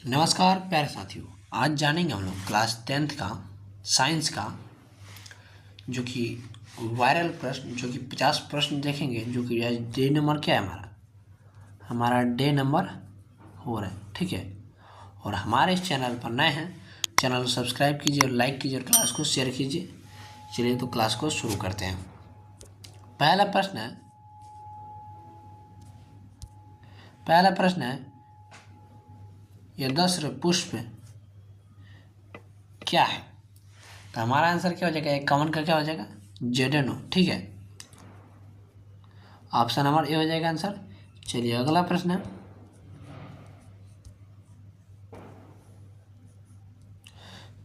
नमस्कार प्यारे साथियों। आज जानेंगे हम लोग क्लास 10th का साइंस का जो कि वायरल प्रश्न जो कि 50 प्रश्न देखेंगे। जो कि आज डे नंबर क्या है हमारा डे नंबर 4 है। ठीक है। और हमारे इस चैनल पर नए हैं, चैनल को सब्सक्राइब कीजिए और लाइक कीजिए और क्लास को शेयर कीजिए। चलिए तो क्लास को शुरू करते हैं। पहला प्रश्न है यह 10 पुष्प क्या है। तो हमारा आंसर क्या हो जाएगा, एक कॉमन का क्या हो जाएगा, जेडेनो। ठीक है, ऑप्शन नंबर ए हो जाएगा आंसर। चलिए अगला प्रश्न है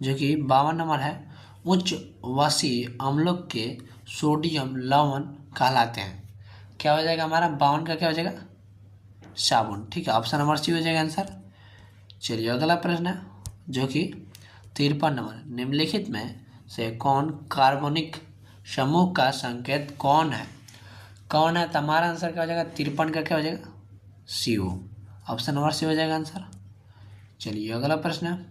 जो कि 52 नंबर है। उच्च वासी अम्लों के सोडियम लवण कहलाते हैं। क्या हो जाएगा हमारा 52 का क्या हो जाएगा, साबुन। ठीक है, ऑप्शन नंबर सी हो जाएगा आंसर। चलिए अगला प्रश्न है जो कि 53 नंबर, निम्नलिखित में से कौन कार्बनिक समूह का संकेत कौन है। तो हमारा आंसर क्या हो जाएगा, 53 का क्या हो जाएगा, CO। ऑप्शन नंबर सी हो जाएगा आंसर। चलिए अगला प्रश्न है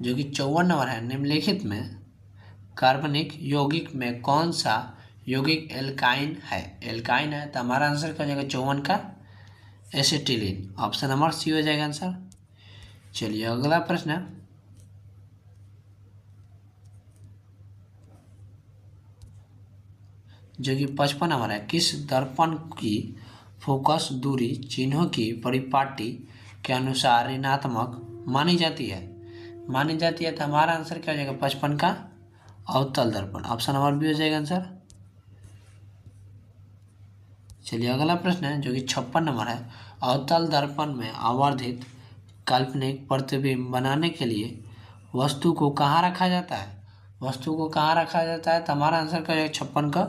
जो कि 54 नंबर है। निम्नलिखित में कार्बनिक यौगिक में कौन सा यौगिक एल्काइन है। एल्काइन है तो हमारा आंसर क्या हो जाएगा 54 का, एसिटिलीन। ऑप्शन नंबर सी हो जाएगा आंसर। चलिए अगला प्रश्न है जो कि 55 नंबर है। किस दर्पण की फोकस दूरी चिन्हों की परिपाटी के अनुसार ऋणात्मक मानी जाती है। तो हमारा आंसर क्या हो जाएगा 55 का, अवतल दर्पण। ऑप्शन नंबर बी हो जाएगा आंसर। चलिए अगला प्रश्न है जो कि 56 नंबर है। अवतल दर्पण में आवर्धित काल्पनिक प्रतिबिंब बनाने के लिए वस्तु को कहाँ रखा जाता है। तो हमारा आंसर क्या हो जाएगा 56 का,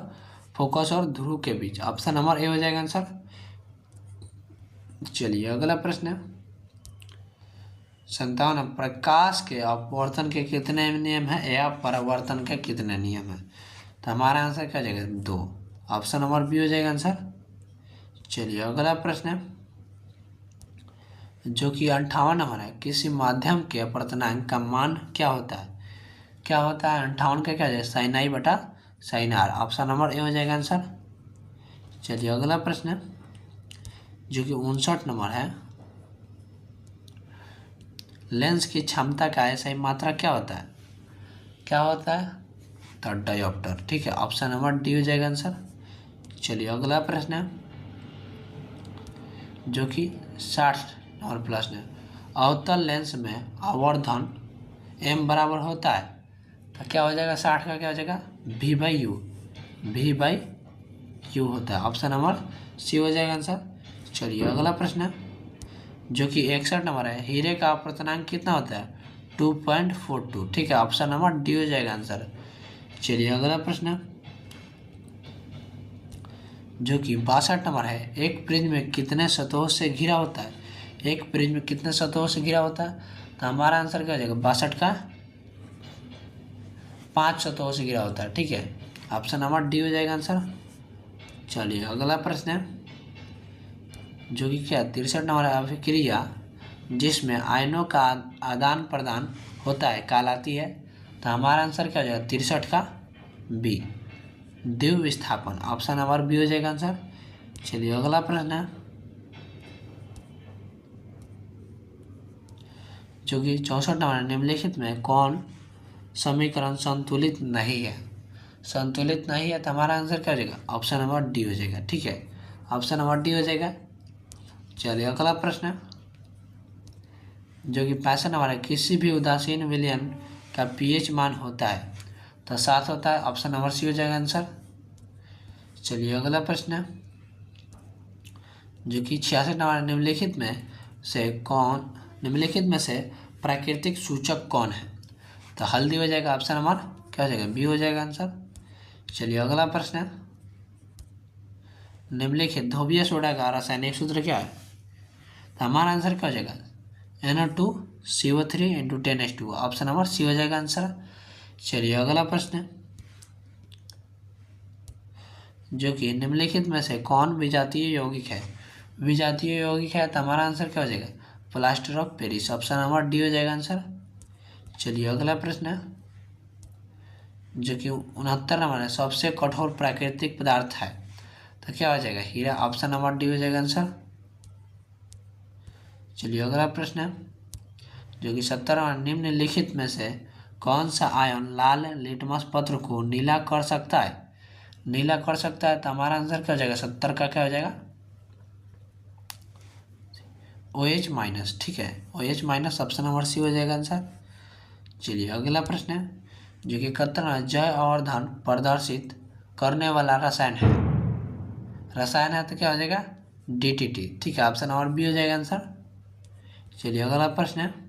फोकस और ध्रुव के बीच। ऑप्शन नंबर ए हो जाएगा आंसर। चलिए अगला प्रश्न है 57, प्रकाश के अपवर्तन के कितने नियम है या परावर्तन के कितने नियम है। तो हमारा आंसर क्या हो जाएगा 2। ऑप्शन नंबर बी हो जाएगा आंसर। चलिए अगला प्रश्न है जो कि 58 नंबर है। किसी माध्यम के अपवर्तनांक का मान क्या होता है। 58 का क्या हो जाएगा, साइन आई बटा sine R. Option number A हो जाएगा आंसर। चलिए अगला प्रश्न है जो कि 59 नंबर है। लेंस की क्षमता का ऐसा ही मात्रा क्या होता है। तो डायोप्टर। ठीक है, ऑप्शन नंबर डी हो जाएगा आंसर। चलिए अगला प्रश्न है जो कि 60 नंबर प्रश्न है। अवतल लेंस में आवर्धन m बराबर होता है। तो क्या हो जाएगा 60 का क्या हो जाएगा, v/u होता है। ऑप्शन नंबर सी हो जाएगा आंसर। चलिए अगला प्रश्न है जो कि 61 नंबर है। हीरे का अपवर्तनांक कितना होता है, 2.42। ठीक है, ऑप्शन नंबर डी हो जाएगा आंसर। चलिए अगला प्रश्न है जो कि 62 नंबर है। एक प्रिज्म में कितने सतहों से घिरा होता है। तो हमारा आंसर क्या हो जाएगा 62 का, 5 सतहों से घिरा होता है। ठीक है, ऑप्शन नंबर डी हो जाएगा आंसर। चलिए अगला प्रश्न है जो कि क्या 63 नंबर है। अभिक्रिया जिसमें आयनों का आदान प्रदान होता है कहलाती है। तो हमारा आंसर क्या हो जाएगा 63 का, बी, द्वितीय विस्थापन। ऑप्शन नंबर बी हो जाएगा आंसर। चलिए अगला प्रश्न है जो कि 64 नंबर, निम्नलिखित में कौन समीकरण संतुलित नहीं है। तो हमारा आंसर क्या हो जाएगा, ऑप्शन नंबर डी हो जाएगा। ठीक है, ऑप्शन नंबर डी हो जाएगा। चलिए अगला प्रश्न है जो कि 65 नंबर है। किसी भी उदासीन विलयन का pH मान होता है तो 7 होता है। ऑप्शन नंबर सी हो जाएगा आंसर। चलिए अगला प्रश्न है जो कि 66 नंबर, निम्नलिखित में से प्राकृतिक सूचक कौन है। तो हल्दी हो जाएगा। ऑप्शन नंबर क्या हो जाएगा, बी हो जाएगा आंसर। चलिए अगला प्रश्न है निम्नलिखित ध्रुवीय सोडा का रासायनिक सूत्र क्या है। तो हमारा आंसर क्या हो जाएगा NO2CO3 × 10H2। Option number C हो जाएगा आंसर। चलिए अगला प्रश्न है जो कि निम्नलिखित में से कौन विजातीय यौगिक है। तो हमारा आंसर क्या हो जाएगा plaster of Paris. Option number D हो जाएगा आंसर। चलिए अगला प्रश्न है जो कि 69 नंबर है, सबसे कठोर प्राकृतिक पदार्थ है, तो क्या हो जाएगा? हीरा। ऑप्शन नंबर डी हो जाएगा आंसर। चलिए अगला प्रश्न है जो कि 70 निम्नलिखित में से कौन सा आयन लाल लिटमस पत्र को नीला कर सकता है? नीला कर सकता है तो हमारा आंसर क्या हो जाएगा? 70 का क्या हो जाएगा? OH minus. ठीक है, OH minus option number C हो जाएगा आंसर। चलिए अगला प्रश्न है जो कि 71 जय और धन प्रदर्शित करने वाला रसायन है। रसायन है तो क्या हो जाएगा? DTT। ठीक है, ऑप्शन नंबर बी हो जाएगा आंसर। चलिए अगला प्रश्न है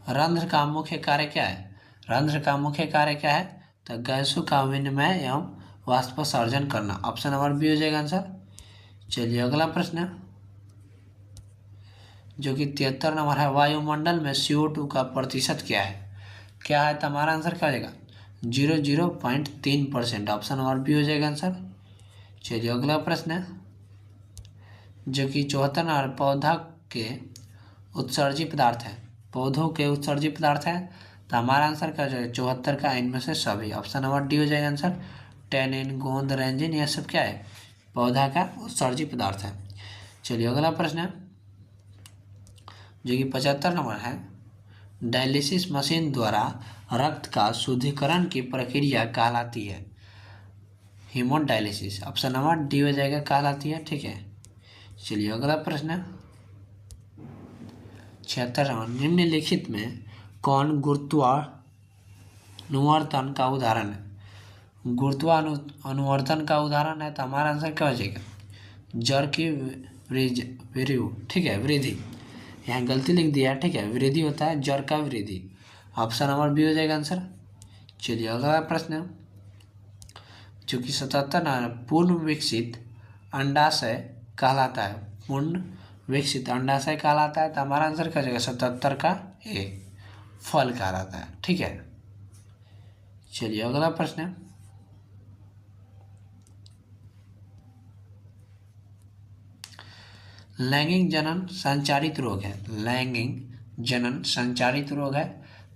रंध्र का मुख्य कार्य क्या है? रंध्र का मुख्य कार्य क्या है? तो गैसों का विनिमय एवं वाष्पोत्सर्जन करना। ऑप्शन नंबर बी हो जाएगा आंसर। चलिए अगला प्रश्न है जो कि 73 नंबर है, वायुमंडल में CO2 का प्रतिशत क्या है? क्या है तो हमारा आंसर क्या हो जाएगा? 0.3%। ऑप्शन नंबर बी हो जाएगा आंसर। चलिए अगला प्रश्न है जो कि 74 नंबर, पौधा के उत्सर्जी पदार्थ है। पौधों के उत्सर्जी पदार्थ है तो हमारा आंसर क्या हो जाएगा? 74 का इनमें से सभी। ऑप्शन नंबर डी हो जाएगा आंसर। टेनिन, गोंद, रेंजिन, यह सब क्या है? पौधा का उत्सर्जी पदार्थ है। चलिए अगला प्रश्न है जो कि 75 नंबर है, डायलिसिस मशीन द्वारा रक्त का शुद्धिकरण की प्रक्रिया कहलाती है? हीमोडायलिसिस। ऑप्शन नंबर डी हो जाएगा कहलाती है। ठीक है, चलिए अगला प्रश्न है 76 नंबर, निम्नलिखित में कौन गुरुत्वानुवर्तन का उदाहरण है? गुरुत्वानुवर्तन का उदाहरण है तो हमारा आंसर क्या हो जाएगा? जड़ की वृद्धि। ठीक है, वृद्धि, यहाँ गलती लिख दिया है। ठीक है, वृद्धि होता है जड़ का वृद्धि। ऑप्शन नंबर बी हो जाएगा आंसर। चलिए अगला प्रश्न जो कि 77 नंबर, पूर्ण विकसित अंडाशय कहलाता है। पूर्ण विकसित अंडाशय कहलाता है तो हमारा आंसर क्या हो जाएगा? 77 का ए, फल कहलाता है। ठीक है, चलिए अगला प्रश्न लैंगिक जनन संचारित रोग है। लैंगिक जनन संचारित रोग है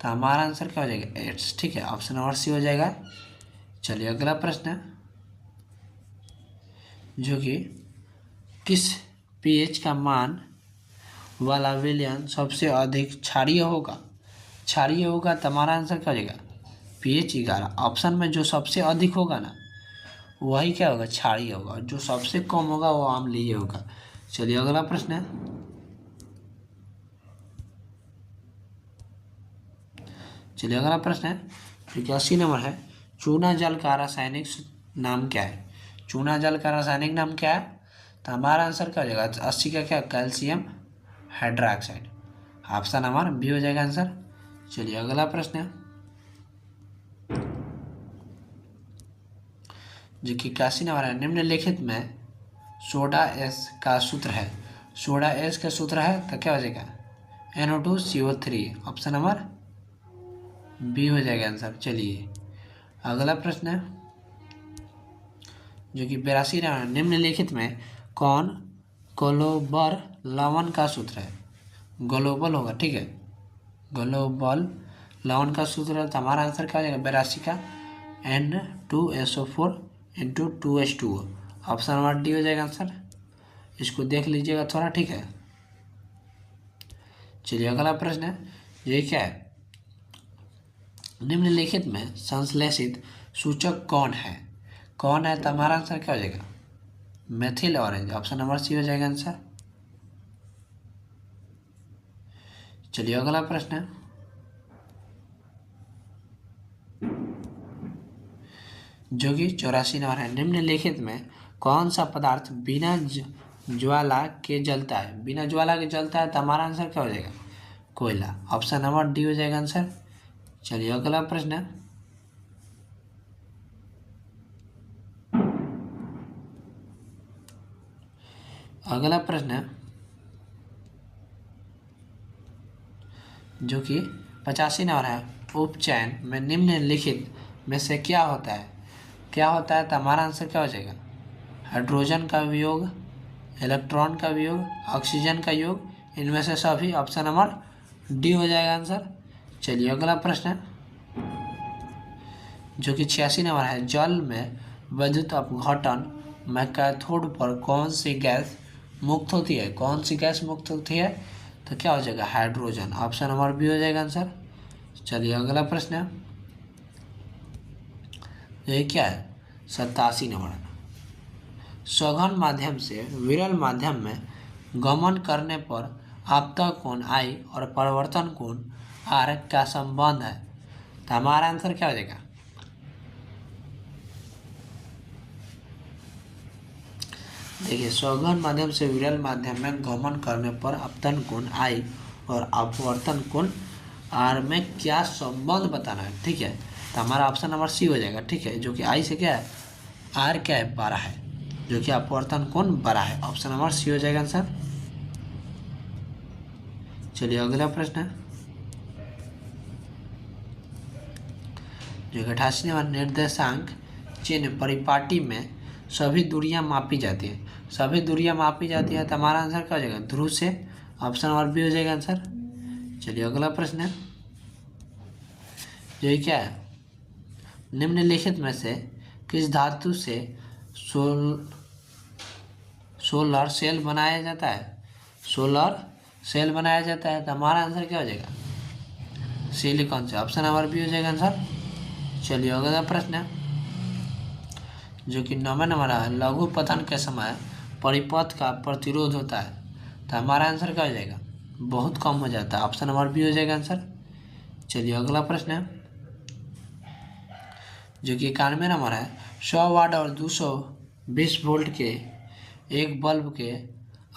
तो हमारा आंसर क्या हो जाएगा? एड्स। ठीक है, ऑप्शन नंबर सी हो जाएगा। चलिए अगला प्रश्न जो कि किस pH का मान वाला विलयन सबसे अधिक क्षारीय होगा? क्षारीय होगा तो हमारा आंसर क्या हो जाएगा? pH 11। ऑप्शन में जो सबसे अधिक होगा ना वही क्या होगा? क्षारीय होगा। जो सबसे कम होगा वो अम्लीय होगा। चलिए अगला प्रश्न है जो कि 80 नंबर है, चूना जल का रासायनिक नाम क्या है? चूना जल का रासायनिक नाम क्या है तो हमारा आंसर क्या हो जाएगा? 80 का क्या? Calcium hydroxide. Option number B हो जाएगा आंसर। चलिए अगला प्रश्न है जो कि 81 नंबर है, निम्नलिखित में सोडा एस का सूत्र है। सोडा एस का सूत्र है तो क्या हो जाएगा? NO2CO3। ऑप्शन नंबर बी हो जाएगा आंसर। चलिए अगला प्रश्न है जो कि 82 नंबर, निम्नलिखित में कौन ग्लोबल लवण का सूत्र है? ग्लोबल होगा। ठीक है, ग्लोबल लवण का सूत्र है तो हमारा आंसर क्या हो जाएगा? 82 का N2SO4 × 2H2O। Option number D हो जाएगा आंसर। इसको देख लीजिएगा थोड़ा। ठीक है, चलिए अगला प्रश्न है ये क्या है, निम्नलिखित में संश्लेषित सूचक कौन है? कौन है तो हमारा आंसर क्या हो जाएगा? Methyl orange. Option number C हो जाएगा आंसर। चलिए अगला प्रश्न है जो कि 84 नंबर है, निम्नलिखित में कौन सा पदार्थ बिना ज्वाला के जलता है? बिना ज्वाला के जलता है तो हमारा आंसर क्या हो जाएगा? कोयला। ऑप्शन नंबर डी हो जाएगा आंसर। चलिए अगला प्रश्न है जो कि 85 नंबर है, उपचयन में निम्नलिखित में से क्या होता है? क्या होता है तो हमारा आंसर क्या हो जाएगा? हाइड्रोजन का वियोग इलेक्ट्रॉन का वियोग, ऑक्सीजन का योग, इनमें से सभी। ऑप्शन नंबर डी हो जाएगा आंसर। चलिए अगला प्रश्न है जो कि 86 नंबर है। जल में विद्युत अपघटन में कैथोड पर कौन सी गैस मुक्त होती है? कौन सी गैस मुक्त होती है? तो क्या हो जाएगा? हाइड्रोजन। ऑप्शन नंबर बी हो जाएगा आंसर। चलिए अगला प्रश्न है, ये क्या है? 87 नंबर। सघन माध्यम से विरल माध्यम में गमन करने पर आपतन कोण आई और परिवर्तन कोण आर का संबंध है? तो हमारा आंसर क्या हो जाएगा? देखिए, सघन माध्यम से विरल माध्यम में गमन करने पर आपतन कोण आई और अपवर्तन कोण आर में क्या संबंध बताना है। ठीक है, तो हमारा ऑप्शन नंबर सी हो जाएगा। ठीक है, जो कि आई से क्या है? आर क्या है? 12 है, जो कि अपवर्तन कोण 12 है। ऑप्शन नंबर सी हो जाएगा आंसर। चलिए अगला प्रश्न है जो 88 नंबर। निर्देशांक चिन्ह परिपाटी में सभी दूरियां मापी जाती है। सभी दूरियां मापी जाती है, तो हमारा आंसर क्या हो जाएगा? ध्रुव से। ऑप्शन नंबर बी हो जाएगा आंसर। चलिए अगला प्रश्न है जो क्या है? निम्नलिखित में से किस धातु से सोलर सेल बनाया जाता है? सोलर सेल बनाया जाता है, तो हमारा आंसर क्या हो जाएगा? सिलिकॉन से। ऑप्शन नंबर बी हो जाएगा आंसर। चलिए अगला प्रश्न है जो कि 9वें नंबर है। लघु पतन के समय परिपथ का प्रतिरोध होता है, तो हमारा आंसर क्या हो जाएगा? बहुत कम हो जाता है। ऑप्शन नंबर बी हो जाएगा आंसर। चलिए अगला प्रश्न है जो कि 91 नंबर है। 100 वाट और 220 वोल्ट के एक बल्ब के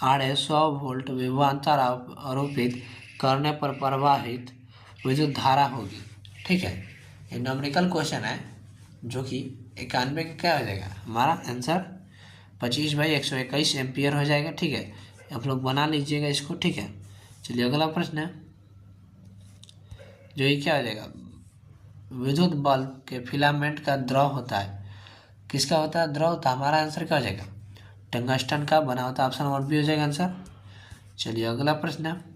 आड़े 100 वोल्ट विभवांतर आरोपित करने पर प्रवाहित विद्युत धारा होगी। ठीक है, ये न्यूमेरिकल क्वेश्चन है जो कि 91 का क्या हो जाएगा? हमारा आंसर 25/121 एम्पियर हो जाएगा। ठीक है, आप लोग बना लीजिएगा इसको। ठीक है, चलिए अगला प्रश्न है जो ये क्या हो जाएगा? विद्युत बल्ब के फिलामेंट का द्रव होता है, किसका होता है द्रव? तो हमारा आंसर क्या हो जाएगा? टंगस्टन का बना होता है। ऑप्शन नंबर बी हो जाएगा आंसर। चलिए अगला प्रश्न है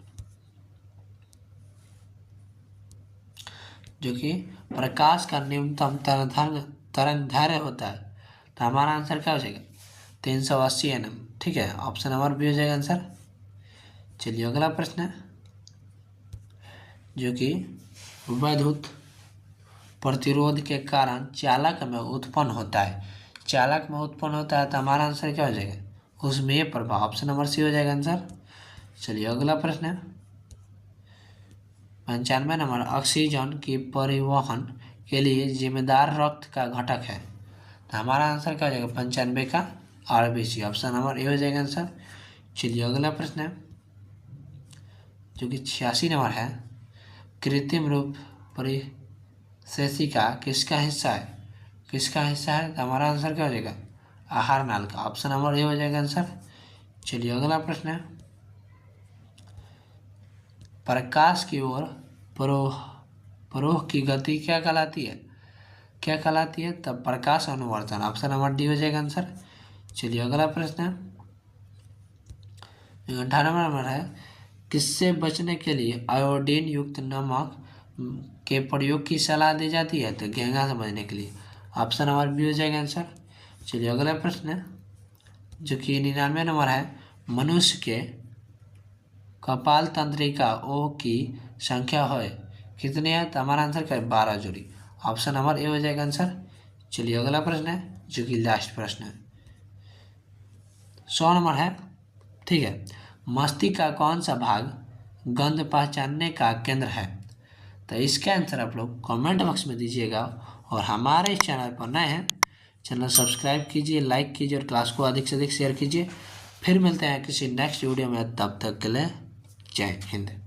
जो कि प्रकाश का न्यूनतम तरंग दैर्घ्य होता है, तो हमारा आंसर क्या हो जाएगा? 380 nm। ठीक है, ऑप्शन नंबर बी हो जाएगा आंसर। चलिए अगला प्रश्न है जो कि विद्युत प्रतिरोध के कारण चालक में उत्पन्न होता है। चालक में उत्पन्न होता है, तो हमारा आंसर क्या हो जाएगा? उसमें प्रभाव। ऑप्शन नंबर सी हो जाएगा आंसर। चलिए अगला प्रश्न है 95 नंबर। ऑक्सीजन की परिवहन के लिए जिम्मेदार रक्त का घटक है, तो हमारा आंसर क्या हो जाएगा? 95 का आरबीसी। ऑप्शन नंबर ए हो जाएगा आंसर। चलिए अगला प्रश्न है जो कि 86 नंबर है। कृत्रिम रूप परिसेचिका किसका हिस्सा है? किसका हिस्सा है? तो हमारा आंसर क्या हो जाएगा? आहार नाल का। ऑप्शन नंबर ए हो जाएगा आंसर। चलिए अगला प्रश्न है प्रकाश की ओर परोह की गति क्या कहलाती है? क्या कहलाती है? तब प्रकाश अनुवर्तन। ऑप्शन नंबर डी हो जाएगा आंसर। चलिए अगला प्रश्न है 18 नंबर है। किससे बचने के लिए आयोडीन युक्त नमक के प्रयोग की सलाह दी जाती है? तो घेंघा से बचने के लिए। ऑप्शन नंबर बी हो जाएगा आंसर। चलिए अगला प्रश्न है जो कि 99 नंबर है। मनुष्य के कपाल तंत्रिका ओ की संख्या है कितनी है? तो हमारा आंसर क्या है? 12 जोड़ी। ऑप्शन नंबर ए हो जाएगा आंसर। चलिए अगला प्रश्न है जो कि लास्ट प्रश्न है 100 नंबर है। ठीक है, मस्तिष्क का कौन सा भाग गंध पहचानने का केंद्र है? तो इसका आंसर आप लोग कमेंट बॉक्स में दीजिएगा। और हमारे इस चैनल पर नए हैं, चैनल सब्सक्राइब कीजिए, लाइक कीजिए और क्लास को अधिक से अधिक शेयर कीजिए। फिर मिलते हैं किसी नेक्स्ट वीडियो में, तब तक के लिए जय हिंद।